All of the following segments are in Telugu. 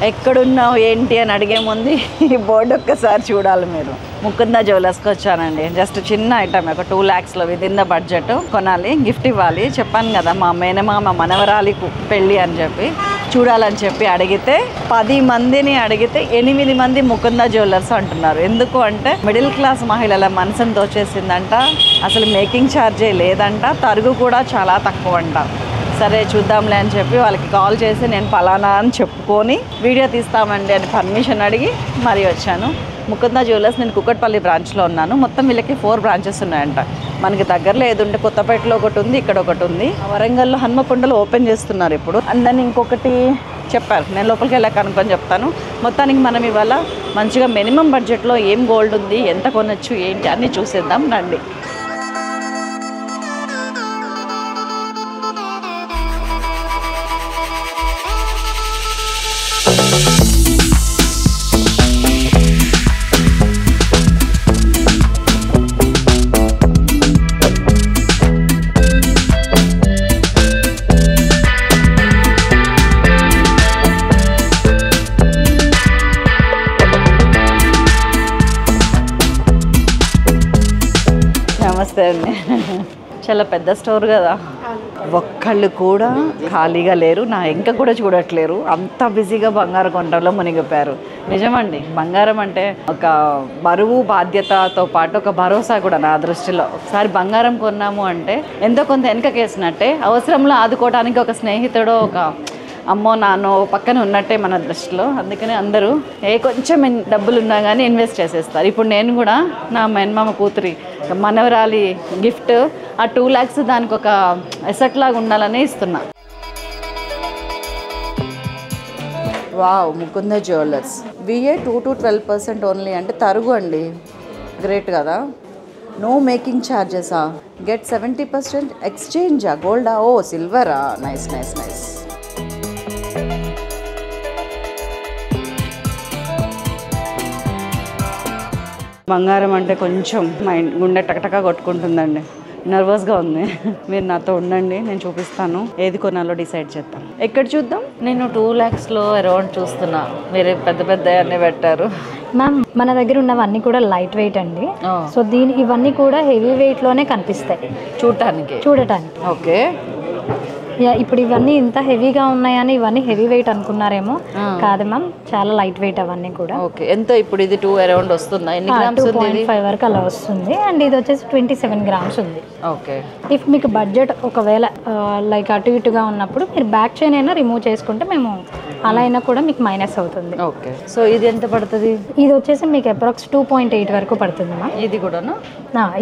ఎక్కడున్నావు ఏంటి అని అడిగే ముందు ఈ బోర్డు ఒక్కసారి చూడాలి మీరు. ముకుంద జ్యువెలర్స్కి వచ్చానండి. జస్ట్ చిన్న ఐటమ్, ఒక 2 lakhsలో విదిన్ ద బడ్జెట్ కొనాలి, గిఫ్ట్ ఇవ్వాలి. చెప్పాను కదా మా మేనమామ మనవరాలి పెళ్ళి అని చెప్పి చూడాలని చెప్పి అడిగితే 10 మందిని అడిగితే 8 మంది ముకుంద జ్యువెలర్స్ అంటున్నారు. ఎందుకు అంటే మిడిల్ క్లాస్ మహిళల మనసును దోచేసిందంట, అసలు మేకింగ్ ఛార్జే లేదంట, తరుగు కూడా చాలా తక్కువ అంట. సరే చూద్దాంలే అని చెప్పి వాళ్ళకి కాల్ చేసి నేను పలానా అని చెప్పుకొని వీడియో తీస్తామండి అని పర్మిషన్ అడిగి మరీ వచ్చాను. ముకుంద జ్యువెలర్స్ నేను కుక్కట్పల్లి బ్రాంచ్లో ఉన్నాను. మొత్తం వీళ్ళకి 4 branches ఉన్నాయంట. మనకి దగ్గరలో ఏది ఉంటే కొత్తపేటలో ఒకటి ఉంది, ఇక్కడ ఒకటి ఉంది. వరంగల్లో హన్మకొండలో ఓపెన్ చేస్తున్నారు ఇప్పుడు. అండ్ దెన్ ఇంకొకటి చెప్పారు, నేను లోపలికి వెళ్ళాక అనుకొని చెప్తాను. మొత్తానికి మనం ఇవాళ మంచిగా మినిమం బడ్జెట్లో ఏం గోల్డ్ ఉంది, ఎంత కొనొచ్చు, ఏంటి అన్నీ చూసేద్దాం రండి. నమస్తే అండి. చాలా పెద్ద స్టోర్ కదా, ఒక్కళ్ళు కూడా ఖాళీగా లేరు, నా ఇంకా కూడా చూడట్లేరు. అంత బిజీగా బంగారు కొంటలో మునిగిపోయారు. నిజమండి, బంగారం అంటే ఒక బరువు బాధ్యతతో పాటు ఒక భరోసా కూడా నా దృష్టిలో. ఒకసారి బంగారం కొన్నాము అంటే ఎంతో కొంత వెనకకేసినట్టే, అవసరంలో ఆదుకోవడానికి ఒక స్నేహితుడో ఒక అమ్మో నాన్నో పక్కన ఉన్నట్టే మన దృష్టిలో. అందుకని అందరూ కొంచెం డబ్బులు ఉన్నా కానీ ఇన్వెస్ట్ చేసేస్తారు. ఇప్పుడు నేను కూడా నా మేనమామ కూతురి మనవరాలి గిఫ్ట్ ఆ 2 lakhs దానికి ఒక ఎసెట్ లాగా ఉండాలని ఇస్తున్నా. Wow, Mukunda jewellers VA 2 to 12% only అంటే తరుగు అండి. గ్రేట్ కదా. నో మేకింగ్ ఛార్జెసా, గెట్ 70% ఎక్స్చేంజా, గోల్డా, ఓ సిల్వరా, నైస్ నైస్ నైస్. బంగారం అంటే కొంచెం మైండ్ గుండె టకటకా కొట్టుకుంటుందండి, నర్వస్గా ఉంది. మీరు నాతో ఉండండి, నేను చూపిస్తాను, ఏది కొనాలో డిసైడ్ చేద్దాం. ఎక్కడ చూద్దాం? నేను 2 lakhsలో అరౌండ్ చూస్తున్నా, మీరు పెద్ద పెద్ద అన్నీ పెట్టారు. మ్యామ్ మన దగ్గర ఉన్నవన్నీ కూడా లైట్ వెయిట్ అండి. సో ఇవన్నీ కూడా హెవీ వెయిట్లోనే కనిపిస్తాయి చూడటానికి. ఓకే, ఇప్పుడు ఇవన్నీ ఇంత హెవీగా ఉన్నాయని ఇవన్నీ హెవీ వెయిట్ అనుకున్నారేమో, కాదు మ్యామ్, చాలా లైట్ వెయిట్ అవన్నీ కూడా. ఓకే, ఎంత ఇప్పుడు ఇది 2 అరౌండ్ వస్తుందా? ఎన్ని గ్రామ్స్? 2.5 వరకు అలా వస్తుంది. అండ్ ఇది వచ్చేసి 27 grams ఉంది. ఓకే, ఇఫ్ మీకు బడ్జెట్ ఒకవేళ లైక్ అటు ఇటుగా ఉన్నప్పుడు మీరు బ్యాక్ చైన్ అయినా రిమూవ్ చేసుకుంటే మేము అలా అయినా కూడా మీకు మైనస్ అవుతుంది. ఓకే, సో ఇది ఎంత పడుతుంది? ఇది వచ్చేసి మీకు అప్రాక్స్ 2.8 వరకు పడుతుంది మ్యామ్. ఇది కూడాను?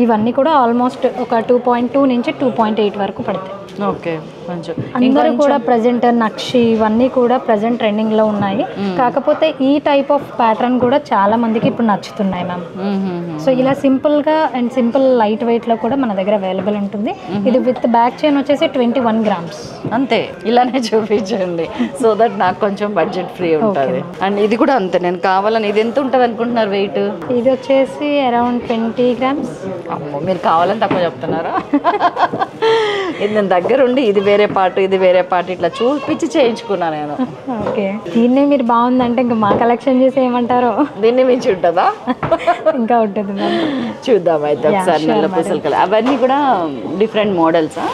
ఇవన్నీ కూడా ఆల్మోస్ట్ ఒక 2.2 నుంచి 2.8 వరకు పడతాయి. ఓకే, కొంచెం అందరూ కూడా ప్రజెంట్ నక్షి ఇవన్నీ కూడా ప్రజెంట్ ట్రెండింగ్ లో ఉన్నాయి. కాకపోతే ఈ టైప్ ఆఫ్ ప్యాటర్న్ కూడా చాలా మందికి ఇప్పుడు నచ్చుతున్నాయి మ్యామ్. సో ఇలా సింపుల్ గా అండ్ సింపుల్ లైట్ వెయిట్ లో కూడా మన దగ్గర అవైలబుల్ ఉంటుంది. ఇది విత్ బ్యాక్ చైన్ వచ్చేసి 21 grams. అంతే, ఇలానే చూపించండి సో దట్ నాకు కొంచెం బడ్జెట్ ఫ్రీ ఉంటుంది. అండ్ ఇది కూడా అంతే, నేను కావాలని. ఇది ఎంత ఉంటుంది అనుకుంటున్నారు వెయిట్? ఇది వచ్చేసి అరౌండ్ 20 grams. అమ్మో, మీరు కావాలని తక్కువ చెప్తున్నారా? ఇది నేను దగ్గర ఉండి ఇది వేరే పార్ట్ ఇది వేరే పార్ట్ ఇట్లా చూపించి చేయించుకున్నా నేను. ఓకే, దీన్నే మీరు బాగుందంటే ఇంకా మా కలెక్షన్ చేసి ఏమంటారో. దీన్ని మించి ఉంటుందా? ఇంకా ఉంటుంది మ్యామ్, చూద్దాం అయితే ఒకసారి. నల్ల పూసలు కలర్ అవన్నీ కూడా డిఫరెంట్ మోడల్సా?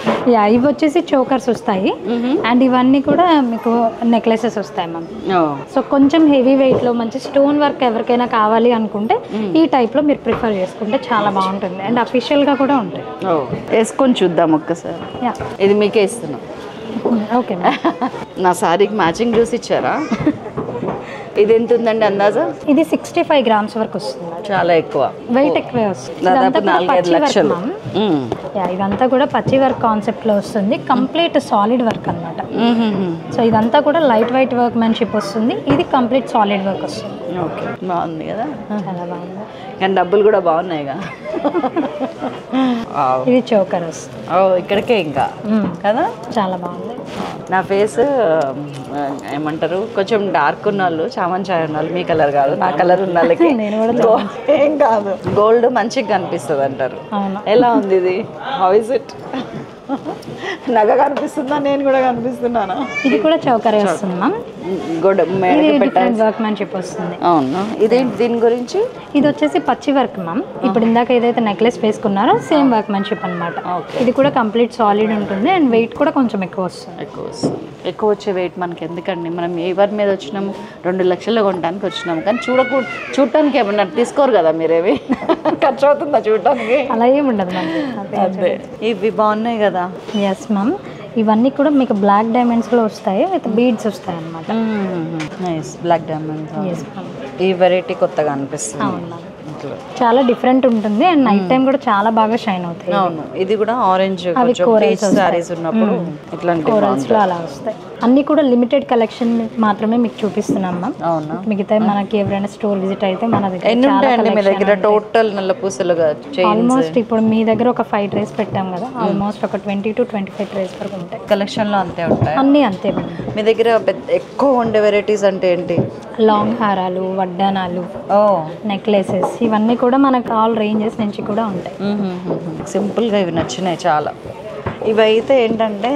ఇవి వచ్చేసి చోకర్స్ వస్తాయి అండ్ ఇవన్నీ కూడా మీకు నెక్లెసెస్ వస్తాయి మ్యామ్. సో కొంచెం హెవీ వెయిట్ లో మంచి స్టోన్ వర్క్ ఎవరికైనా కావాలి అనుకుంటే ఈ టైప్ లో మీరు ప్రిఫర్ చేసుకుంటే చాలా బాగుంటుంది అండ్ అఫీషియల్ గా కూడా ఉంటాయి. వేసుకొని చూద్దాం ఒక్కసారి. ఇది మీకే ఇస్తున్నా. ఓకే, నా సారీకి మ్యాచింగ్ చూసి ఇచ్చారా? ఇది ఎంత ఉందండి అందాజా? ఇది 65 grams వరకు వస్తుంది. చాలా ఎక్కువ, వెయిట్ ఎక్కువే వస్తుంది. దాదాపు 4-5 లక్షలు. ఇదంతా కూడా పచ్చి వర్క్ కాన్సెప్ట్ లో వస్తుంది, కంప్లీట్ సాలిడ్ వర్క్ అన్నమాట. సో ఇదంతా కూడా లైట్ వెయిట్ వర్క్ మ్యాన్షిప్ వస్తుంది, ఇది కంప్లీట్ సాలిడ్ వర్క్ వస్తుంది. ఓకే, బాగుంది కదా, చాలా బాగుంది. కానీ డబ్బులు కూడా బాగున్నాయిగా. ఇది చోకర్ వస్తుంది. ఇక్కడికే ఇంకా కదా, చాలా బాగుంది. నా ఫేస్ ఏమంటారు, కొంచెం డార్క్ ఉన్న వాళ్ళు, చామన్ చాయ్ ఉన్న వాళ్ళు, మీ కలర్ కాదు నా కలర్ ఉన్న వాళ్ళకి ఏం కాదు, గోల్డ్ మంచిగా కనిపిస్తుంది అంటారు. ఎలా ఉంది ఇది? How is it? నగ కనిపిస్తుందా? నేను కూడా కనిపిస్తున్నానా? ఇది కూడా చౌకరే వస్తుంది మ్యామ్. డిఫరెంట్ వర్క్మెన్షిప్ వస్తుంది. అవును, ఇదేంటి దీని గురించి? ఇది వచ్చేసి పచ్చి వర్క్ మ్యామ్. ఇప్పుడు ఇందాక ఏదైతే నెక్లెస్ వేసుకున్నారో సేమ్ వర్క్మెన్షిప్ అనమాట. ఇది కూడా కంప్లీట్ సాలిడ్ ఉంటుంది అండ్ వెయిట్ కూడా కొంచెం ఎక్కువ వస్తుంది. ఎక్కువ వచ్చే వెయిట్ మనకి ఎందుకండి? మనం ఎవరి మీద వచ్చినాము? 2 లక్షల్లో కొనడానికి వచ్చినాము, కానీ చూడటానికి ఏమన్నా తీసుకోరు కదా మీరేవి. ఖర్చు అవుతుందా చూడటానికి? అలా ఏమి ఉండదు మ్యామ్. అదే, ఇవి బాగున్నాయి కదా. ఎస్ మ్యామ్, ఇవన్నీ కూడా మీకు బ్లాక్ డైమండ్స్లో వస్తాయి, విత్ బీడ్స్ వస్తాయి అనమాట. Nice, black diamonds. Yes ma'am, ఈ వెరైటీ కొత్తగా అనిపిస్తుంది. అవును మ్యామ్, చాలా డిఫరెంట్ ఉంటుంది అండ్ నైట్ టైం కూడా చాలా బాగా షైన్ అవుతాయి. అవును, ఇది కూడా ఆరెంజ్ సారీస్ ఉన్నప్పుడు ఇట్లాంటి కోరల్స్ లో అలా వస్తాయి. అన్ని కూడా లిమిటెడ్ కలెక్షన్ మాత్రమే మీకు చూపిస్తున్నాం మ్యామ్. అవునా? మిగతా మనకి ఎవరైనా స్టోర్ విజిట్ అయితే మన ఎన్ని ఉంటాయండి మీ దగ్గర టోటల్ నల్ల పూసలుగా? ఆల్మోస్ట్ ఇప్పుడు మీ దగ్గర ఒక 5 ట్రేస్ పెట్టాం కదా, ఆల్మోస్ట్ ఒక 20 to 25 ట్రేస్ వరకు ఉంటాయి. కలెక్షన్ లో అంతే ఉంటాయి అన్ని అంతే మ్యామ్. మీ దగ్గర ఎక్కువ ఉండే వెరైటీస్ అంటే ఏంటి? లాంగ్ హారాలు, వడ్డానాలు, నెక్లెసెస్, ఇవన్నీ కూడా మనకు ఆల్ రేంజెస్ నుంచి కూడా ఉంటాయి. సింపుల్గా ఇవి నచ్చినాయి చాలా. ఇవి అయితే ఏంటంటే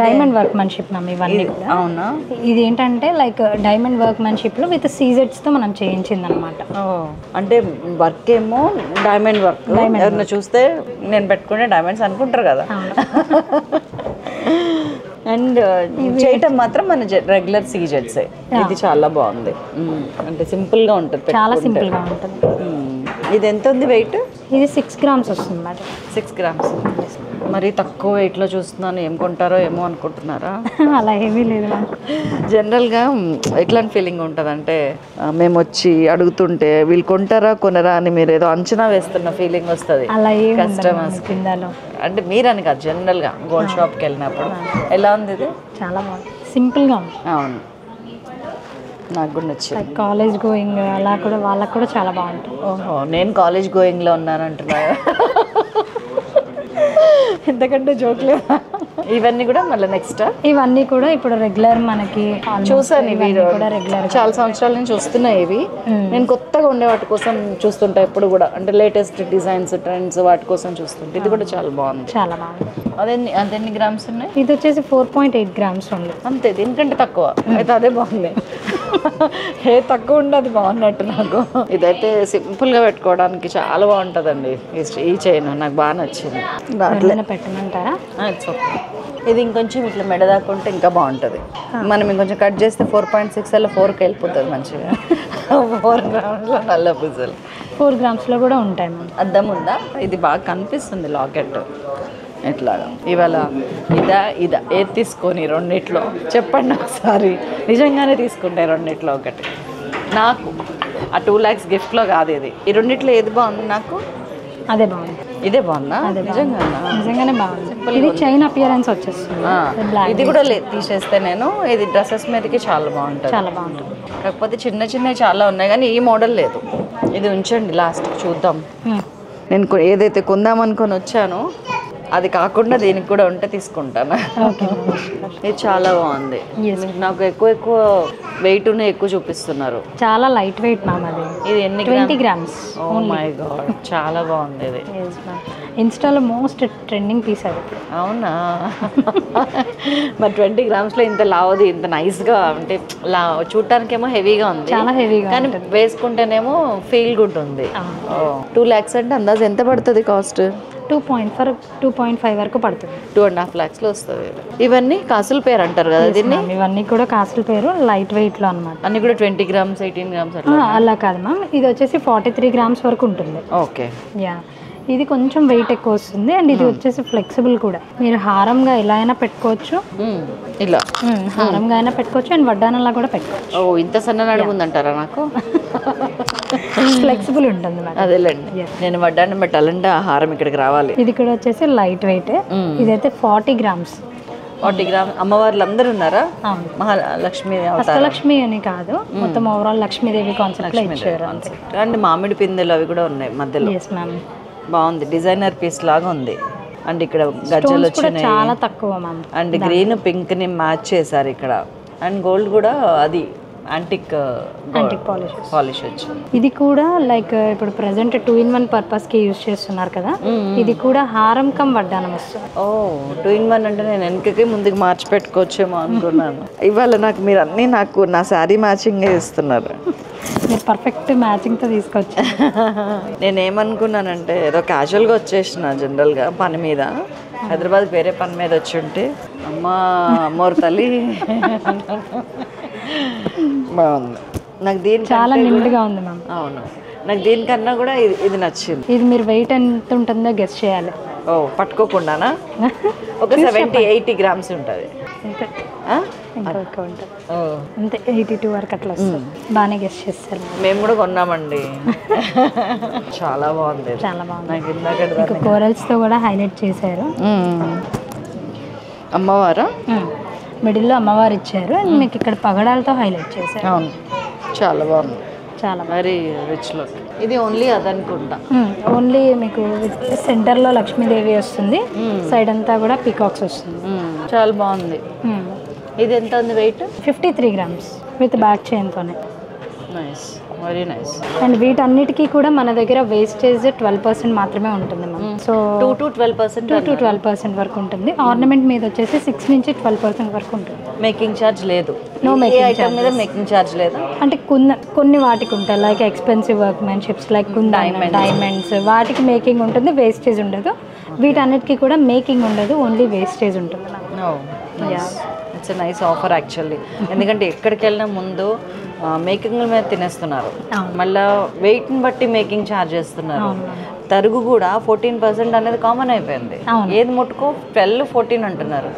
డైమండ్ వర్క్మెన్షిప్ మ్యామ్ ఇవన్నీ కూడా. అవునా? ఇది ఏంటంటే లైక్ డైమండ్ వర్క్మెన్షిప్లో విత్ సీజెడ్స్తో మనం చేయించింది అనమాట. అంటే వర్క్ ఏమో డైమండ్ వర్క్, ఎవరిని చూస్తే నేను పెట్టుకునే డైమండ్స్ అనుకుంటారు కదా. అండ్ చేయటం మాత్రం మన రెగ్యులర్ సీజెడ్సే. ఇది చాలా బాగుంది, అంటే సింపుల్గా ఉంటుంది, చాలా సింపుల్గా ఉంటుంది. ఇది ఎంత ఉంది వెయిట్? ఇది 6 grams వస్తుంది మేడం. 6 grams. మరి తక్కువ వెయిట్లో చూస్తున్నాను, ఏం కొంటారో ఏమో అనుకుంటున్నారా? అలా ఏమీ లేదు. జనరల్గా ఎట్లాంటి ఫీలింగ్ ఉంటుంది అంటే, మేము వచ్చి అడుగుతుంటే వీళ్ళు కొంటారా కొనరా అని మీరు ఏదో అంచనా వేస్తున్న ఫీలింగ్ వస్తుంది కస్టమర్స్. అంటే మీరని కాదు, జనరల్గా గోల్డ్ షాప్కి వెళ్ళినప్పుడు. ఎలా ఉంది ఇది? చాలా బాగుంది, సింపుల్గా ఉంది. అవును, నాకు కూడా నచ్చింది. కాలేజ్ గోయింగ్ అలా కూడా వాళ్ళకు కూడా చాలా బాగుంటుంది. ఓహో, నేను కాలేజ్ గోయింగ్లో ఉన్నాను అంటున్నా. ఎంతకంటే జోక్లే. ఇవన్నీ కూడా మళ్ళీ నెక్స్ట్ ఇవన్నీ కూడా ఇప్పుడు రెగ్యులర్ మనకి చూసాను. ఇవి కూడా రెగ్యులర్ చాలా సంవత్సరాల నుంచి వస్తున్నాయి ఇవి. నేను కొత్తగా ఉండే వాటి కోసం చూస్తుంటా ఎప్పుడు కూడా, అంటే లేటెస్ట్ డిజైన్స్, ట్రెండ్స్, వాటి కోసం చూస్తుంటా. ఇది కూడా చాలా బాగుంది, చాలా బాగుంది. అదెన్ని గ్రామ్స్ ఉన్నాయి? ఇది వచ్చేసి 4.8 grams ఉంది. అంతే, దీనికంటే తక్కువ అయితే అదే బాగుంది. ఏ తక్కువ ఉండదు, బాగున్నట్టు నాకు. ఇదైతే సింపుల్గా పెట్టుకోవడానికి చాలా బాగుంటుందండి. ఈ చైన్ నాకు బాగా నచ్చింది. పెట్టమంటారా? ఇది ఇంకొంచెం ఇట్లా మెడదాకుంటే ఇంకా బాగుంటుంది. మనం ఇంకొంచెం కట్ చేస్తే 4.6 అలా 4కి వెళ్ళిపోతుంది మంచిగా. 4 grams నల్ల పూసలు 4 grams కూడా ఉంటాయి మ్యామ్. అద్దం ఉందా? ఇది బాగా కనిపిస్తుంది లాకెట్ ఇట్లాగా. ఇవాళ ఇదా ఏది తీసుకొని రెండిట్లో చెప్పండి ఒకసారి. నిజంగానే తీసుకుంటే రెండిట్లో ఒకటి. నాకు ఆ 2 lakhs గిఫ్ట్లో కాదు ఇది. ఈ రెండిట్లో ఏది బాగుంది? నాకు అదే బాగుంది. ఇదే బాగుందా? నిజంగానే బాగుంది. ఇది చైన్ అపియరెన్స్ వచ్చేస్తుంది. ఇది కూడా తీసేస్తే నేను ఇది డ్రెస్సెస్ మీదకి చాలా బాగుంటుంది, చాలా బాగుంటుంది. కాకపోతే చిన్న చిన్నవి చాలా ఉన్నాయి కానీ ఈ మోడల్ లేదు. ఇది ఉంచండి, లాస్ట్కి చూద్దాం. నేను ఏదైతే కొందామనుకొని వచ్చానో అది కాకుండా దీనికి కూడా ఉంటే తీసుకుంటాను. ఇది చాలా బాగుంది. నాకు ఎక్కువ వెయిట్ ఎక్కువ చూపిస్తున్నారు. చాలా లైట్ వెయిట్ మ్యామ్. అది ఇది ఎన్ని 20 grams. ఓ మై గాడ్, చాలా బాగుంది ఇది. ఇన్స్టాలో మోస్ట్ ట్రెండింగ్ పీస్ అది. అవునా? మరి 20 grams ఇంత లావుది, ఇంత నైస్గా అంటే చూడటానికేమో హెవీగా ఉంది, చాలా హెవీగా, కానీ వేసుకుంటేనేమో ఫీల్ గుడ్ ఉంది. 2 lakhs అంటే అందాజు ఎంత పడుతుంది కాస్ట్? 2.5 వరకు పడుతుంది. 2.5 lakhsలో వస్తుంది. ఇవన్నీ కాసుల పేరు అంటారు కదా దీన్ని? ఇవన్నీ కూడా కాసుల పేరు, లైట్ వెయిట్ లో అనమాట. అన్ని కూడా 20 grams, 18 grams అలా కాదు మ్యామ్. ఇది వచ్చేసి 43 grams వరకు ఉంటుంది. Okay, yeah. ఇది కొంచెం వెయిట్ ఎక్కువ వస్తుంది అండ్ ఇది వచ్చేసి ఫ్లెక్సిబుల్ కూడా. మీరు హారంగా ఎలా అయినా పెట్టుకోవచ్చు, ఇలా హారంగా అయినా పెట్టుకోవచ్చు అండ్ వడ్డానంలా కూడా పెట్టుకోవచ్చు. ఓ, ఇంత సన్న నడుముందంటారా నాకు? ఫ్లెక్సిబుల్ ఉంటుంది. అదేలేండి, నేను వడ్డానం పెట్టాలంటే ఆ హారం ఇక్కడికి రావాలి. ఇది కూడా వచ్చేసి లైట్ వెయిట్. ఇదైతే 40 grams. 40 grams. అమ్మవార్లు అందరూ ఉన్నారా? మహాలక్ష్మి, అష్టలక్ష్మి అని కాదు, మొత్తం ఓవరాల్ లక్ష్మీదేవి కాన్సెప్ట్ లో ఇచ్చారు. అండ్ మామిడి పిందెలు అవి కూడా ఉన్నాయి మధ్యలో. బాగుంది, డిజైనర్ పీస్ లాగా ఉంది. అండ్ ఇక్కడ గజ్జలు వచ్చినాయి, చాలా తక్కువ మ్యామ్. అండ్ గ్రీన్ పింక్ ని మ్యాచ్ చేశారు ఇక్కడ. అండ్ గోల్డ్ కూడా అది యాంటిక్ పాలిష్ వచ్చింది. ఇది కూడా లైక్ ఇప్పుడు ప్రెసెంట్ 2-in-1 పర్పస్ కి యూజ్ చేస్తున్నారు కదా, ఇది కూడా హారం కమ్ వడ్డానం వస్తుంది. ఓ 2-in-1 అంటే నేను వెనకకి ముందుకు మార్చి పెట్టుకోవచ్చేమో అనుకున్నాను. ఇవాళ మీరు అన్నీ నా శారీ మ్యాచింగ్ ఇస్తున్నారు. మీరు పర్ఫెక్ట్ మ్యాచింగ్ తో తీసుకొచ్చి నేనేమనుకున్నానంటే ఏదో క్యాజువల్గా వచ్చేసిన జనరల్గా పని మీద, హైదరాబాద్ వేరే పని మీద వచ్చి ఉంటే అమ్మోరు తల్లి బాగుంది. నాకు దీని చాలా నిండుగా ఉంది మ్యామ్. అవును, నాకు దీనికన్నా కూడా ఇది నచ్చింది. ఇది మీరు వెయిట్ ఎంత ఉంటుందో గెస్ చేయాలి. ఓ పట్టుకోకుండానా? ఒక 70-80 గ్రామ్స్ ఉంటుంది. ఇంకా ఎక్కువ ఉంటుంది అంతే, 82 వరకు అట్లా వస్తుంది. బాగానే గెస్ చేస్తారు. మేము కూడా కొన్నామండి. చాలా బాగుంది, చాలా బాగుంది. నాకు ఇందాక కోరల్స్ తో కూడా హైలైట్ చేశారు. అమ్మవారా మిడిల్లో అమ్మవారు ఇచ్చారు, మీకు ఇక్కడ పగడాలతో హైలైట్ చేశారు. అవును, చాలా బాగుంది, చాలా వెరీ రిచ్ లుక్. ఇది ఓన్లీ అదనుకుంటా. ఓన్లీ మీకు సెంటర్లో లక్ష్మీదేవి వస్తుంది, సైడ్ అంతా కూడా పీకాక్స్ వస్తుంది. చాలా బాగుంది. ఇది ఎంత ఉంది వెయిట్? 53 గ్రామ్స్ విత్ బ్యాక్ చైన్తోనే. Nice, very nice. అండ్ వీటన్నిటికీ కూడా మన దగ్గర వేస్టేజ్ 12% మాత్రమే ఉంటుంది మ్యామ్. సో 2 to 12% వరకు ఉంటుంది. ఆర్నమెంట్ మీద వచ్చేసి 6 నుంచి 12% వరకు ఉంటుంది. మేకింగ్ ఛార్జ్ లేదు? నో మేకింగ్ ఛార్జ్ మీద మేకింగ్ ఛార్జ్ లేదు. అంటే కొన్ని వాటికి ఉంటాయి, లైక్ ఎక్స్పెన్సివ్ వర్క్మెన్షిప్స్ లైక్ డైమండ్స్, వాటికి మేకింగ్ ఉంటుంది, వేస్టేజ్ ఉండదు. వీటన్నిటికీ కూడా మేకింగ్ ఉండదు, ఓన్లీ వేస్టేజ్ ఉంటుంది. It's nice offer actually. ఎందుకంటే ఎక్కడికి వెళ్ళినా ముందు మేకింగ్ మీద తినేస్తున్నారు, మళ్ళీ వెయిట్ని బట్టి మేకింగ్ ఛార్జ్ చేస్తున్నారు. తరుగు కూడా 14% అనేది కామన్ అయిపోయింది. ఏది ముట్టుకో 12-14 అంటున్నారు.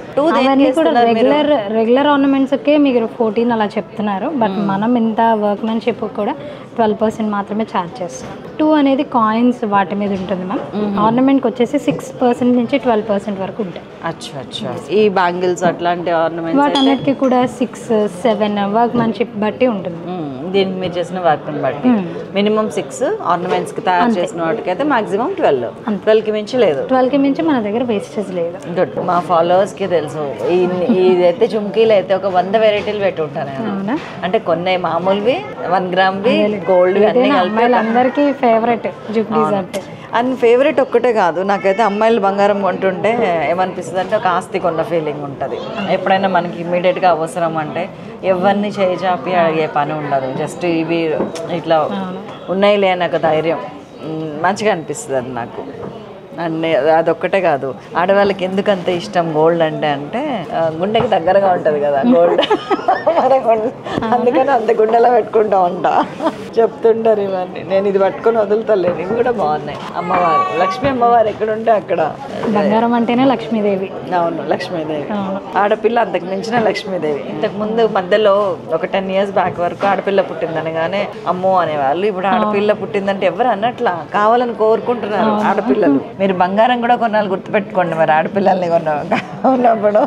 రెగ్యులర్ ఆర్నమెంట్స్కే మీరు 14 అలా చెప్తున్నారు, బట్ మనం ఇంత వర్క్మెన్షిప్ కూడా 12% మాత్రమే ఛార్జ్ చేస్తాం. 2 అనేది కాయిన్స్ వాటి మీద ఉంటుంది మ్యామ్. ఆర్నమెంట్కి వచ్చేసి 6% నుంచి 12% వరకు ఉంటాయి. అచ్చా అచ్చా. ఈ బ్యాంగిల్స్ అట్లాంటి ఆర్నమెంట్స్ వాటన్నిటికీ కూడా 6-7 వర్క్మెన్షిప్ బట్టి ఉంటుంది. దీనికి మీరు చేసిన వర్క్ని బట్టి మినిమం 6 ఆర్నమెంట్స్కి తయారు చేసిన వాటికి అయితే మాక్సిమం 12కి మించి లేదు. 12కి మించి మన దగ్గర వేస్టేజ్ లేదు. గుడ్. మా ఫాలోవర్స్కి తెలుసు, ఇదైతే జుమ్కీలు అయితే ఒక 100 వెరైటీలు పెట్టి ఉంటాను. అంటే కొన్ని మామూలువి, 1 గ్రామ్వి, గోల్డ్వి అన్ని కలిపి అందరికీ ఫేవరెట్ జుమ్కీస్ అంటే. అండ్ ఫేవరెట్ ఒక్కటే కాదు, నాకైతే అమ్మాయిలు బంగారం కొంటుంటే ఏమనిపిస్తుంది అంటే ఒక ఆస్తి కొన్న ఫీలింగ్ ఉంటుంది. ఎప్పుడైనా మనకి ఇమ్మీడియట్గా అవసరం అంటే ఎవరిని చేయి అడిగే పని ఉండదు. జస్ట్ ఇవి ఇట్లా ఉన్నాయిలే అని ఒక ధైర్యం మంచిగా అనిపిస్తుంది అది నాకు. అండ్ అదొక్కటే కాదు, ఆడవాళ్ళకి ఎందుకు అంత ఇష్టం గోల్డ్ అంటే గుండెకి దగ్గరగా ఉంటుంది కదా గోల్డ్. అందుకని అంత గుండెలో పెట్టుకుంటా ఉంటా, చెప్తుంటారు ఇవన్నీ. నేను ఇది పట్టుకొని వదులుతలేను. ఇవి కూడా బాగున్నాయి. అమ్మవారు, లక్ష్మీ అమ్మవారు ఎక్కడ ఉంటే అక్కడ. బంగారం అంటేనే లక్ష్మీదేవి. అవును, లక్ష్మీదేవి. ఆడపిల్ల అంతకు మించిన లక్ష్మీదేవి. ఇంతకు ముందు మధ్యలో ఒక 10 years బ్యాక్ వరకు ఆడపిల్ల పుట్టిందనగానే అమ్మో అనేవాళ్ళు. ఇప్పుడు ఆడపిల్ల పుట్టిందంటే ఎవరు అన్నట్లా, కావాలని కోరుకుంటున్నారు ఆడపిల్లలు. మీరు బంగారం కూడా కొన్నాళ్ళు గుర్తుపెట్టుకోండి, మరి ఆడపిల్లల్ని ఉన్నప్పుడు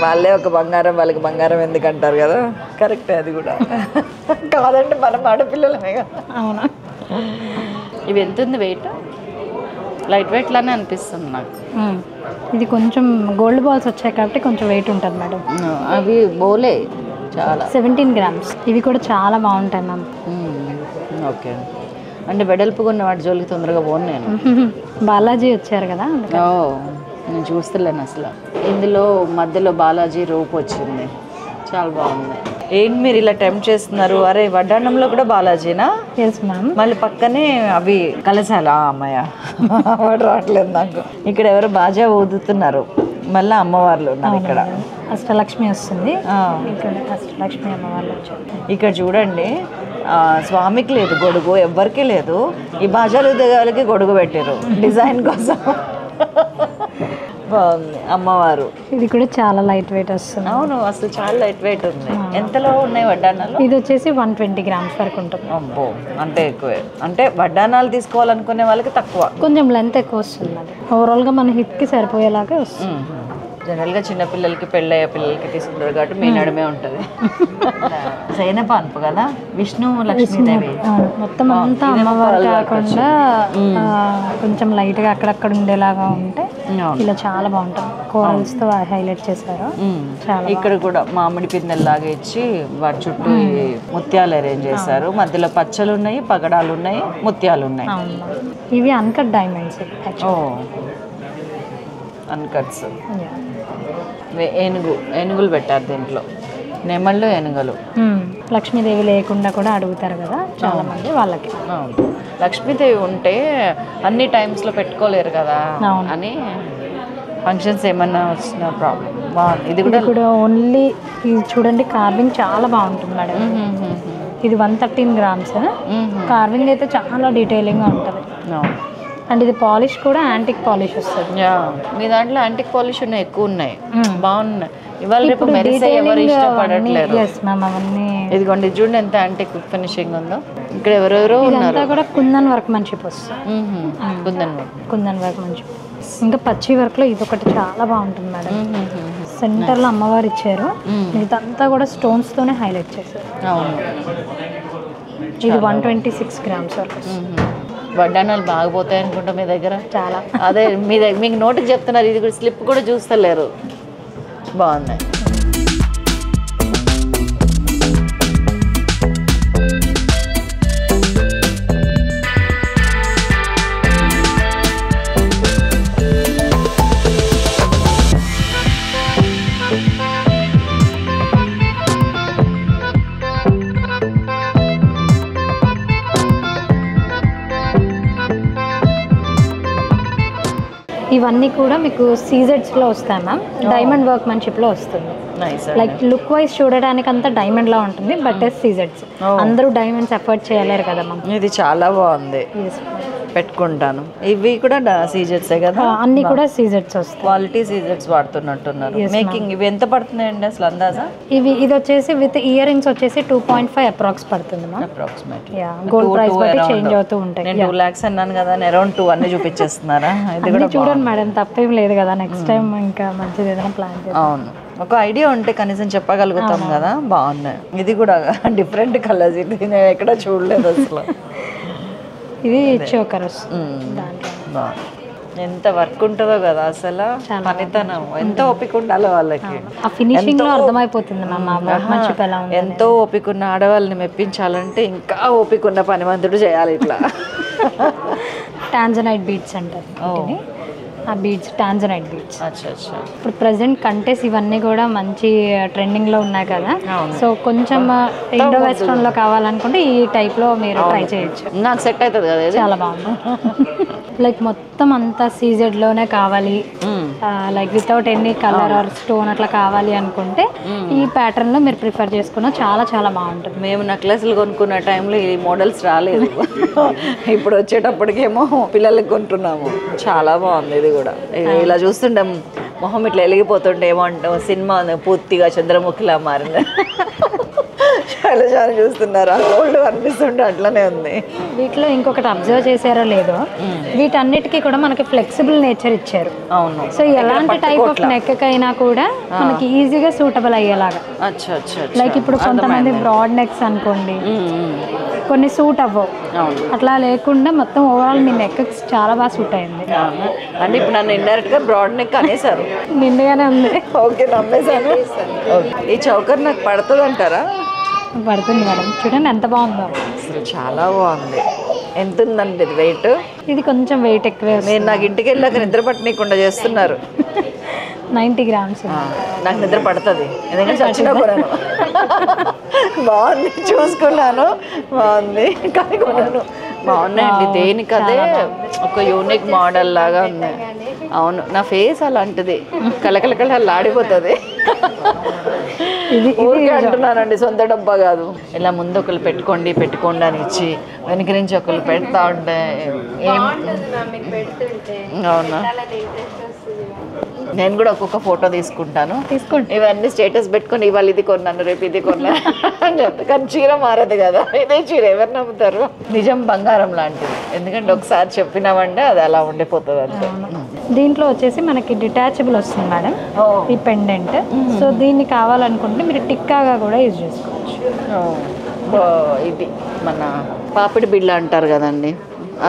వాళ్ళే ఒక బంగారం, వాళ్ళకి బంగారం ఎందుకు అంటారు కదా. కరెక్టే అది కూడా. కాదంటే మనం ఆడపిల్లలమే కదా. అవునా. ఇవి ఎంత ఉంది వెయిట్? లైట్ వెయిట్ లానే అనిపిస్తుంది నాకు. ఇది కొంచెం గోల్డ్ బాల్స్ వచ్చాయి కాబట్టి కొంచెం వెయిట్ ఉంటుంది మేడం. అవి బోలే చాలా 17 గ్రామ్స్. ఇవి కూడా చాలా బాగుంటాయి మ్యామ్. ఓకే. అంటే వెడల్పుగా ఉన్న వాటి జోలికి తొందరగా పోను నేను. బాలాజీ వచ్చారు కదా. నేను చూస్తలేను అసలు. ఇందులో మధ్యలో బాలాజీ రూప్ వచ్చింది, చాలా బాగుంది. ఏంటి మీరు ఇలా టెంప్ట్ చేస్తున్నారు? అరే వడ్డానంలో కూడా బాలాజీనా? Yes ma'am. మళ్ళీ పక్కనే అవి కలశాలా? అమ్మయ్య వాడు రావట్లేదు నాకు. ఇక్కడ ఎవరు బాజా ఊదుతున్నారు, మళ్ళీ అమ్మవార్లు ఉన్నారు. ఇక్కడ అష్టలక్ష్మి వస్తుంది, ఇక్కడ అష్టలక్ష్మి అమ్మవార్లు వచ్చారు. ఇక్కడ చూడండి, స్వామికి లేదు గొడుగు, ఎవ్వరికి లేదు. ఈ బాజాలు దిగాలకి గొడుగు పెట్టారు డిజైన్ కోసం. బాగుంది అమ్మవారు. ఇది కూడా చాలా లైట్ వెయిట్ వస్తుంది. అవును, అసలు చాలా లైట్ వెయిట్ ఉంది. ఎంతలో ఉన్నాయి వడ్డానాలు? ఇది వచ్చేసి 120 గ్రామ్స్ వరకు ఉంటుంది. అబ్బో, అంటే ఎక్కువే. అంటే వడ్డానాలు తీసుకోవాలనుకునే వాళ్ళకి తక్కువ, కొంచెం లెంత్ ఎక్కువ వస్తుంది. అది ఓవరాల్గా మన హిప్కి సరిపోయేలాగా వస్తుంది. జనరల్గా చిన్నపిల్లలకి పెళ్ళయ్యే పిల్లలకి తీసుకుంటారు కాబట్టి మీ నడుమే ఉంటుంది. సైన పాన్పు కదా, విష్ణు లక్ష్మీదేవి మొత్తం అంతా అమ్మవారు కాకుండా కొంచెం లైట్ గా అక్కడక్కడ ఉండేలాగా ఉంటే ఇలా చాలా బాగుంటుంది. కోరల్స్ తో హైలైట్ చేశారు. చాలా ఇక్కడ కూడా మామిడి పిందెల్లాగా ఇచ్చి వాటి చుట్టూ ముత్యాలు అరేంజ్ చేశారు. మధ్యలో పచ్చలు ఉన్నాయి, పగడాలు ఉన్నాయి, ముత్యాలు ఉన్నాయి. ఇవి అన్కట్ డైమండ్స్. అన్కట్స్. ఏనుగులు పెట్టారు దీంట్లో, నెమళ్ళు ఏనుగులు. లక్ష్మీదేవి లేకుండా కూడా అడుగుతారు కదా చాలా మంది, వాళ్ళకి. లక్ష్మీదేవి ఉంటే అన్ని టైమ్స్లో పెట్టుకోలేరు కదా అని ఫంక్షన్స్ ఏమన్నా వచ్చిన ప్రాబ్లం. బాగుంది. ఇది కూడా ఓన్లీ ఇది చూడండి, కార్వింగ్ చాలా బాగుంటుంది మేడం. ఇది 113 grams. కార్వింగ్ అయితే చాలా డీటెయిలింగ్గా ఉంటుంది. అండ్ ఇది పాలిష్ కూడా యాంటిక్ పాలిష్ వస్తుంది. మీ దాంట్లో యాంటిక్ పాలిష్ ఉన్నాయి, ఎక్కువ ఉన్నాయి, బాగున్నాయి. ఇవాళ రేపు మెరిసే ఎవరు ఇష్టపడట్లేదు. ఇదిగోండి చూడండి ఎంత యాంటిక్ ఫినిషింగ్ ఉందో. ఇక్కడ ఎవరెవరో ఉన్నారు. కూడా కుందన్ వర్క్ మంచి వస్తుంది. కుందన్ వర్క్ మంచి. ఇంకా పచ్చి వర్క్ లో ఇది ఒకటి చాలా బాగుంటుంది మేడం. సెంటర్ లో అమ్మవారు ఇచ్చారు, ఇదంతా కూడా స్టోన్స్ తోనే హైలైట్ చేశారు. ఇది 126 grams వరకు. వడ్డానాలు బాగా పోతాయి అనుకుంటా మీ దగ్గర. చాలా. అదే మీకు నోటికి చెప్తున్నారు, ఇది కూడా స్లిప్ కూడా చూస్తలేరు. బాగున్నాయి. ఇవన్నీ కూడా మీకు సీజెడ్స్ లో వస్తాయి మ్యామ్. డైమండ్ వర్క్ మన్షిప్ లో వస్తుంది. లైక్ లుక్ వైజ్ చూడడానికి అంతా డైమండ్ లా ఉంటుంది, బట్ సీజెడ్స్. అందరూ డైమండ్స్ ఎఫర్ట్ చేయలేరు కదా మ్యామ్. ఇది చాలా బాగుంది, పెట్టుకుంటాను. ఇవి కూడా సీజెడ్సే కదా, అన్ని కూడా సీజెడ్స్ వస్తాయి. క్వాలిటీ సీజెడ్స్ వాడుతున్నట్టున్నారు. మేకింగ్ ఇవి ఎంత పడుతున్నాయండి అసలు అందాజా? ఇది వచ్చేసి విత్ ఇయర్ రింగ్స్ వచ్చేసి 2.5 అప్రాక్స్ పడుతుంది మ్యామ్. అప్రాక్సిమేట్లీ. గోల్డ్ ప్రైస్ బట్టి చేంజ్ అవుతూ ఉంటాయి. నేను 2 lakhs అన్నాను కదా, అరౌండ్ 2 అన్ని చూపించేస్తున్నారా? ఇది కూడా చూడండి మేడం, తప్పేం లేదు కదా. నెక్స్ట్ టైం ఇంకా మంచిది ఏదైనా ప్లాన్ చేస్తాం. అవును, ఒక ఐడియా ఉంటే కనీసం చెప్పగలుగుతాం కదా. బాగున్నాయి. ఇది కూడా డిఫరెంట్ కలర్స్, ఇది నేను ఎక్కడ చూడలేదు అసలు. ఇది చోకర్. ఎంత వర్క్ ఉంటుందో కదా అసలు, పనితనం ఎంత ఓపిక ఉండాలో వాళ్ళకి. ఆ ఫినిషింగ్ లో అర్థమైపోతుంది మ్యామ్. ఎంతో ఓపిక ఉన్న ఆడవాళ్ళని మెప్పించాలంటే ఇంకా ఓపిక ఉన్న పనిమంతుడు చేయాలి ఇట్లా. టాంజనైట్ బీడ్స్ అంటారు ఆ బీడ్స్, టాంజనైట్ బీడ్స్. ఇప్పుడు ప్రెసెంట్ కంటెస్ ఇవన్నీ కూడా మంచి ట్రెండింగ్ లో ఉన్నాయి కదా. సో కొంచెం ఇండో వెస్ట్రన్ లో కావాలనుకుంటే ఈ టైప్ లో మీరు ట్రై చేయొచ్చు. నాకు సెట్ అవుతుంది కదా, చాలా బాగుంది. లైక్ మొత్తం అంతా సీజెడ్ లోనే కావాలి, like without any colour or stone అట్లా కావాలి అనుకుంటే ఈ ప్యాటర్న్ లో మీరు ప్రిఫర్ చేసుకున్నా చాలా చాలా బాగుంటుంది. మేము నెక్లెస్లు కొనుక్కున్న టైంలో ఈ మోడల్స్ రాలేదు. ఇప్పుడు వచ్చేటప్పటికేమో పిల్లలకి కొంటున్నాము. చాలా బాగుంది. ఇది కూడా ఇలా చూస్తుంటే మొహం ఇట్లా వెలిగిపోతుంటే ఏమంటాం, సినిమా పూర్తిగా చంద్రముఖిలా మారింది. చాలా చాలా చూస్తున్నారు, ఆ గోల్డ్ అనిపిస్తుంటే అట్లనే ఉంది. వీటిలో ఇంకొకటి అబ్జర్వ్ చేశారో లేదో, వీటన్నిటికీ కూడా మనకి ఫ్లెక్సిబుల్ నేచర్ ఇచ్చారు. అవును. సో ఎలాంటి టైప్ ఆఫ్ నెక్ కైనా కూడా మనకి ఈజీగా సూటబుల్ అయ్యేలాగా. లైక్ ఇప్పుడు కొంతమంది బ్రాడ్ నెక్స్ అనుకోండి, కొన్ని సూట్ అవ్వవు. అట్లా లేకుండా మొత్తం ఓవరాల్ మీ నెక్ చాలా బాగా సూట్ అయింది. అంటే ఇప్పుడు నన్ను ఇండైరెక్ట్ గా బ్రాడ్ నెక్ అనేసారు. నిండుగానే ఉంది. ఓకే, నమ్మేశాను. ఈ చౌకర్ నాకు పడుతుంది అంటారా? పడుతుంది మేడం. చూడండి ఎంత బాగుందో అసలు, చాలా బాగుంది. ఎంత ఉందండి ఇది వెయిట్? ఇది కొంచెం వెయిట్ ఎక్కువే. నేను నాకు ఇంటికి వెళ్ళాక నిద్ర పట్టనీయకుండా చేస్తున్నారు. 90 grams. నాకు నిద్ర పడుతుంది, ఎందుకంటే చచ్చినా కొనను. బాగుంది, చూసుకున్నాను, బాగుంది, కానీ కొనను. బాగున్నాయండి, దేనికదే ఒక యూనిక్ మోడల్ లాగా ఉన్నాయి. అవును, నా ఫేస్ అలాంటిది, కలకలకలాడిపోతుంది. ఊరికే అంటున్నానండి, సొంత డబ్బా కాదు. ఇలా ముందు ఒకరు పెట్టుకోండి అని ఇచ్చి వెనక నుంచి ఒకరు పెడతా ఉంటే ఏం. అవునా, నేను కూడా ఒక్కొక్క ఫోటో తీసుకుంటాను. ఇవన్నీ స్టేటస్ పెట్టుకొని ఇవాళ ఇది కొన్నాను, రేపు ఇది కొన్నాను అని చెప్తా. కానీ చీర మారదు కదా, ఇదే చీర ఎవరు నమ్ముతారు? నిజం బంగారం లాంటిది, ఎందుకంటే ఒకసారి చెప్పినామంటే అది అలా ఉండిపోతుంది అంతే. దీంట్లో వచ్చేసి మనకి డిటాచబుల్ వస్తుంది మేడం ఈ పెండెంట్. సో దీన్ని కావాలనుకుంటే మీరు టిక్కాగా కూడా యూజ్ చేసుకోవచ్చు. ఇది మన పాపిడి బిళ్ళ అంటారు కదండి,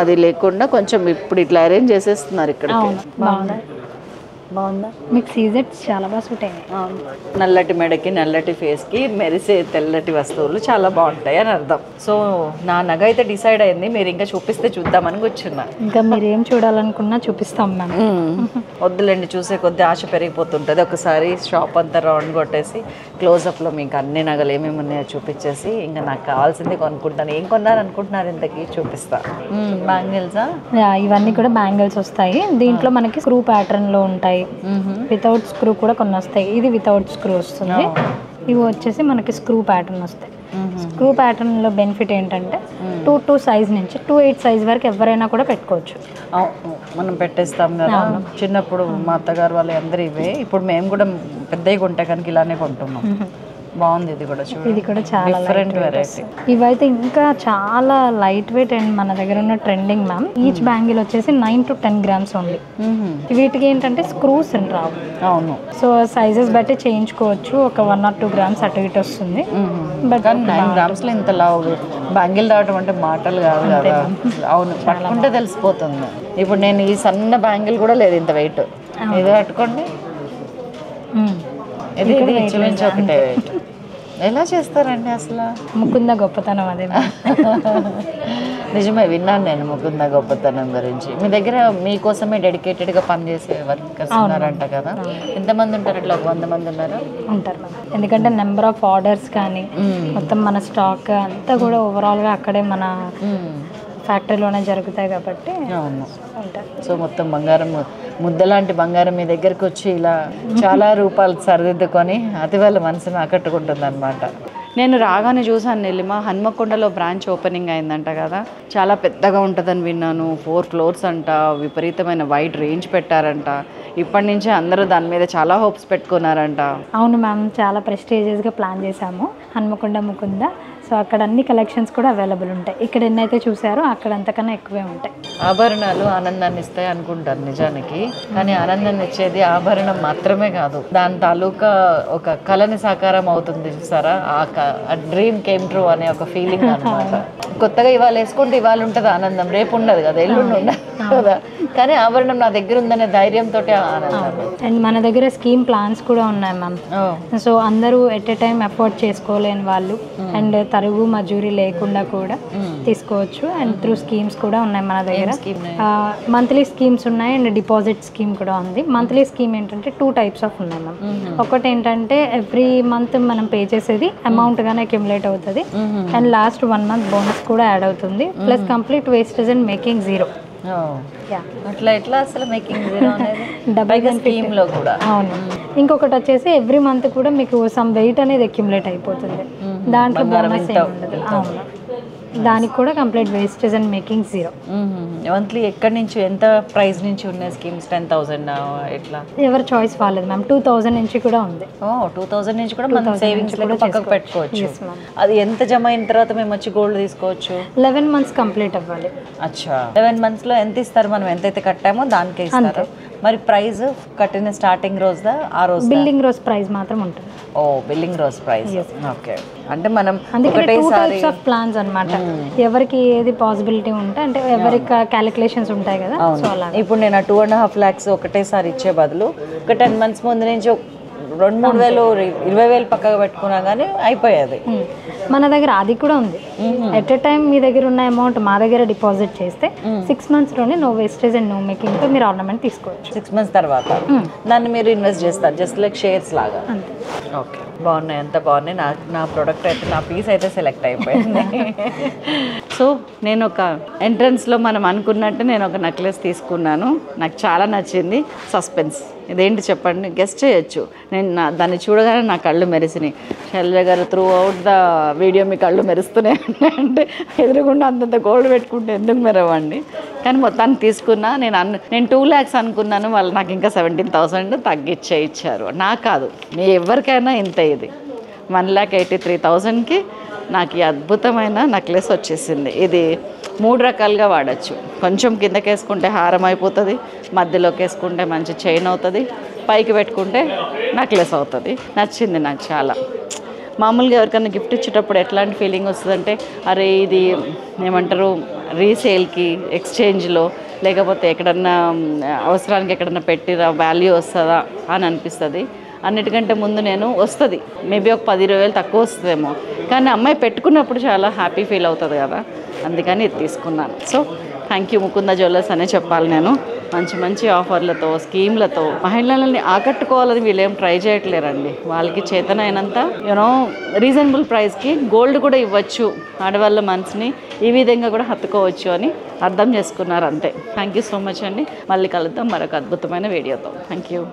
అది లేకుండా కొంచెం ఇప్పుడు ఇట్లా అరేంజ్ చేసేస్తున్నారు ఇక్కడ. బాగుందా? మీకు సీజెట్స్ చాలా బాగా సూట్ అయ్యాయి. నల్లటి మెడకి నల్లటి ఫేస్కి మెరిసే తెల్లటి వస్తువులు చాలా బాగుంటాయి అని అర్థం. సో నా నగ అయితే డిసైడ్ అయింది, మీరు ఇంకా చూపిస్తే చూద్దామని కూర్చున్నా. ఇంకా మీరు ఏం చూడాలనుకున్నా చూపిస్తాం మ్యామ్. వద్దులేండి, చూసే కొద్ది ఆశ పెరిగిపోతుంటుంది. ఒకసారి షాప్ అంతా రౌండ్ కొట్టేసి క్లోజప్లో మీకు అన్ని నగలు ఏమేమి ఉన్నాయో చూపించేసి ఇంకా నాకు కావాల్సింది కొనుక్కుంటాను. ఏం కొన్నారు అనుకుంటున్నారు ఇంతకీ చూపిస్తా. బ్యాంగిల్సా? ఇవన్నీ కూడా బ్యాంగిల్స్ వస్తాయి. దీంట్లో మనకి స్క్రూ ప్యాటర్న్ లో ఉంటాయి, వితౌట్ స్క్రూ కూడా కొన్ని వస్తాయి. ఇది వితౌట్ స్క్రూ వస్తుంది. ఇవి వచ్చేసి మనకి స్క్రూ ప్యాటర్న్ వస్తాయి. స్క్రూ ప్యాటర్న్ లో బెనిఫిట్ ఏంటంటే 2 సైజ్ నుంచి 2 సైజ్ వరకు ఎవరైనా కూడా పెట్టుకోవచ్చు. మనం పెట్టేస్తాం కదా, చిన్నప్పుడు మా అత్తగారు వాళ్ళు అందరూ ఇవే. ఇప్పుడు మేము కూడా పెద్దవి కొంటే కనుక ఇలానే కొంటున్నాం. బాగుంది ఇది కూడా. ఇది కూడా చాలా డిఫరెంట్ వెరైటీ. ఇవైతే ఇంకా చాలా లైట్ వెయిట్ అండ్ మన దగ్గర ఉన్న ట్రెండింగ్ మ్యామ్. ఈచ్ బ్యాంగిల్ వచ్చేసి 9 to 10 grams ఓన్లీ. వీటికి ఏంటంటే స్క్రూస్ రావు. అవును. సో సైజెస్ బట్టి చేయించుకోవచ్చు. ఒక 1 or 2 grams అటు ఇటు వస్తుంది. బట్ 9 grams లో ఇంత లావు బ్యాంగిల్ రావడం అంటే మాటలు కాదు కదా. అవును, పట్టుకుంటే తెలిసిపోతుంది. ఇప్పుడు నేను ఈ సన్న బ్యాంగిల్ కూడా లేదు ఇంత వెయిట్. ఇది పట్టుకోండి, ఇది ఇంచుమించు ఒకటే వెయిట్. ఎలా చేస్తారండి అసలు? ముకుంద గొప్పతనం అదే. నిజమే, విన్నాను నేను ముకుంద గొప్పతనం గురించి. మీ దగ్గర మీకోసమే డెడికేటెడ్గా పనిచేసే వర్కర్స్ ఉన్నారంట కదా. ఎంతమంది ఉంటారు? ఇట్లా 100 మంది ఉన్నారు. ఉంటారు మ్యామ్. ఎందుకంటే నెంబర్ ఆఫ్ ఆర్డర్స్ కానీ మొత్తం మన స్టాక్ అంతా కూడా ఓవరాల్గా అక్కడే మన ఫ్యాక్టరీలోనే జరుగుతాయి కాబట్టి ఉంటారు. సో మొత్తం బంగారం, ముద్దలాంటి బంగారం మీ దగ్గరికి వచ్చి ఇలా చాలా రూపాయలు సరిదిద్దుకొని అతి వాళ్ళ మనసును ఆకట్టుకుంటుంది అనమాట. నేను రాగానే చూసాను నెల్లిమ హన్మకొండలో బ్రాంచ్ ఓపెనింగ్ అయిందంట కదా. చాలా పెద్దగా ఉంటుందని విన్నాను. 4 floors అంట, విపరీతమైన వైడ్ రేంజ్ పెట్టారంట. ఇప్పటి నుంచే అందరూ దాని మీద చాలా హోప్స్ పెట్టుకున్నారంట. అవును మ్యామ్, చాలా ప్రెస్టీజియస్గా ప్లాన్ చేశాము హన్మకొండ ముకుంద. సో అక్కడ అన్ని కలెక్షన్స్ కూడా అవైలబుల్ ఉంటాయి. ఇక్కడ ఎన్నైతే చూసారో అక్కడ అంతకన్నా ఎక్కువే ఉంటాయి. ఆభరణాలు ఆనందాన్ని ఇస్తాయి అనుకుంటారు నిజానికి, కానీ ఆనందాన్ని ఇచ్చేది ఆభరణం మాత్రమే కాదు, దాని తాలూకా ఒక కళని సాకారం అవుతుంది చూసారా. ఆ డ్రీమ్ కేమ్ ట్రూ అనే ఒక ఫీలింగ్ అనమాట. కొత్తగా ఇవాళ వేసుకుంటే ఇవాళ ఉంటుంది ఆనందం, రేపు ఉండదు కదా, ఎల్లుండి ఉండదు కదా. కానీ ఆభరణం నా దగ్గర ఉందనే ధైర్యంతో ఆనందం. అండ్ మన దగ్గర స్కీమ్ ప్లాన్స్ కూడా ఉన్నాయి మ్యామ్. సో అందరూ ఎట్ ఎ టైం అఫోర్డ్ చేసుకోలేని వాళ్ళు అండ్ తరుగు మజూరీ లేకుండా కూడా తీసుకోవచ్చు. అండ్ త్రూ స్కీమ్స్ కూడా ఉన్నాయి మన దగ్గర. మంత్లీ స్కీమ్స్ ఉన్నాయి అండ్ డిపాజిట్ స్కీమ్ కూడా ఉంది. మంత్లీ స్కీమ్ ఏంటంటే 2 types ఆఫ్ ఉన్నాయి మ్యామ్. ఒకటి ఏంటంటే ఎవ్రీ మంత్ మనం పే చేసేది అమౌంట్ గానే అక్యుములేట్ అవుతుంది అండ్ లాస్ట్ 1 month బోనస్ కూడా యాడ్ అవుతుంది. Plus complete wastage and making 0. అట్లా ఎట్లా అసలు మేకింగ్ 0 అనేది డబుల్ స్కీమ్ లో కూడా. అవును. ఇంకొకటి వచ్చేసి ఎవ్రీ మంత్ కూడా మీకు సమ్ వెయిట్ అనేది అక్యుములేట్ అయిపోతుంది. దాంట్లో బోనస్ ఏమి ఉండదు. అవును, దానికి కూడా complete wastage and making 0. Monthly ఎక్కడి నుంచి ఎంత ప్రైస్ నుంచి ఉన్నాయి స్కీమ్స్? 10,000 ఎట్లా? ఎవరి చాయిస్ వాళ్ళది మ్యామ్. 2,000 నుంచి కూడా ఉంది. 2,000 నుంచి కూడా మనం సేవింగ్స్ లెక్క పక్కకు పెట్టుకోవచ్చు. అది ఎంత జమ అయిన తర్వాత మేము వచ్చి గోల్డ్ తీసుకోవచ్చు? 11 months కంప్లీట్ అవ్వాలి. అచ్చా, 11 months లో ఎంత ఇస్తారు? మనం ఎంతైతే కట్టామో దానికే ఇస్తారు. మరి ప్రైస్ కట్టిన స్టార్టింగ్ రోజుదా ఆ రోజు? బిల్లింగ్ రోజు ప్రైస్ మాత్రం ఉంటుంది. ఓ, బిల్లింగ్ రోజు ప్రైస్. ఓకే. అంటే మనం అందుకే 2 types ఆఫ్ ప్లాన్స్ అన్నమాట. ఎవరికి ఏది పాసిబిలిటీ ఉంటే అంటే ఎవరికి క్యాలిక్యులేషన్స్ ఉంటాయి కదా. సో అలా ఇప్పుడు నేను 2.5 lakhs ఒకటేసారి ఇచ్చే బదులు ఒక 10 months ముందు నుంచి 2-3 వేలు 20,000 పక్కగా పెట్టుకున్నా కానీ అయిపోయేది. మన దగ్గర అది కూడా ఉంది. ఎట్ ఎ టైం మీ దగ్గర ఉన్న అమౌంట్ మా దగ్గర డిపాజిట్ చేస్తే 6 months లోనే no wastage and no making తో మీరు ఆర్నమెంట్ తీసుకోవచ్చు. 6 months తర్వాత దాన్ని మీరు ఇన్వెస్ట్ చేస్తారు, జస్ట్ లైక్ షేర్స్ లాగా. ఓకే, బాగున్నాయి, ఎంత బాగున్నాయి. నా ప్రోడక్ట్ అయితే, నా పీస్ అయితే సెలెక్ట్ అయిపోయింది. సో నేను ఒక ఎంట్రన్స్లో మనం అనుకున్నట్టు నేను ఒక నెక్లెస్ తీసుకున్నాను. నాకు చాలా నచ్చింది. సస్పెన్స్ ఇదేంటి చెప్పండి, గెస్ట్ చేయొచ్చు. నేను దాన్ని చూడగానే నా కళ్ళు మెరిసినాయి. శైలజ గారు త్రూ అవుట్ ద వీడియో మీ కళ్ళు మెరుస్తున్నాయి అంటే ఎదురుగుండా అంతంత గోల్డ్ పెట్టుకుంటే ఎందుకు మెరవండి. కానీ మొత్తాన్ని తీసుకున్నా. నేను 2 lakhs అనుకున్నాను, వాళ్ళు నాకు ఇంకా 17,000 తగ్గిచ్చే ఇచ్చారు. నాకు కాదు, మీ ఎవరికైనా ఇంత. ఇది 1,83,000కి నాకు ఈ అద్భుతమైన నెక్లెస్ వచ్చేసింది. ఇది 3 రకాలుగా వాడచ్చు. కొంచెం కిందకి వేసుకుంటే హారం అయిపోతుంది, మధ్యలోకి వేసుకుంటే మంచి చైన్ అవుతుంది, పైకి పెట్టుకుంటే నెక్లెస్ అవుతుంది. నచ్చింది నాకు చాలా. మామూలుగా ఎవరికైనా గిఫ్ట్ ఇచ్చేటప్పుడు ఎట్లాంటి ఫీలింగ్ వస్తుందంటే అరే ఇది ఏమంటారు రీసేల్కి, ఎక్స్చేంజ్లో, లేకపోతే ఎక్కడన్నా అవసరానికి ఎక్కడన్నా పెట్టిరా వాల్యూ వస్తుందా అని అనిపిస్తుంది. అన్నిటికంటే ముందు నేను వస్తుంది మేబీ ఒక 10-20 వేలు తక్కువ వస్తుందేమో, కానీ అమ్మాయి పెట్టుకున్నప్పుడు చాలా హ్యాపీ ఫీల్ అవుతుంది కదా, అందుకని ఇది తీసుకున్నాను. So thank you Mukunda jewellers అనే చెప్పాలి నేను. మంచి మంచి ఆఫర్లతో, స్కీమ్లతో మహిళలని ఆకట్టుకోవాలని వీళ్ళేం ట్రై చేయట్లేరండి. వాళ్ళకి చేతనైనంత యూనో రీజనబుల్ ప్రైస్కి గోల్డ్ కూడా ఇవ్వచ్చు, ఆడవాళ్ళ మనసుని ఈ విధంగా కూడా హత్తుకోవచ్చు అని అర్థం చేసుకున్నారు అంతే. థ్యాంక్ యూ సో మచ్ అండి. మళ్ళీ కలుద్దాం మరొక అద్భుతమైన వీడియోతో. Thank you.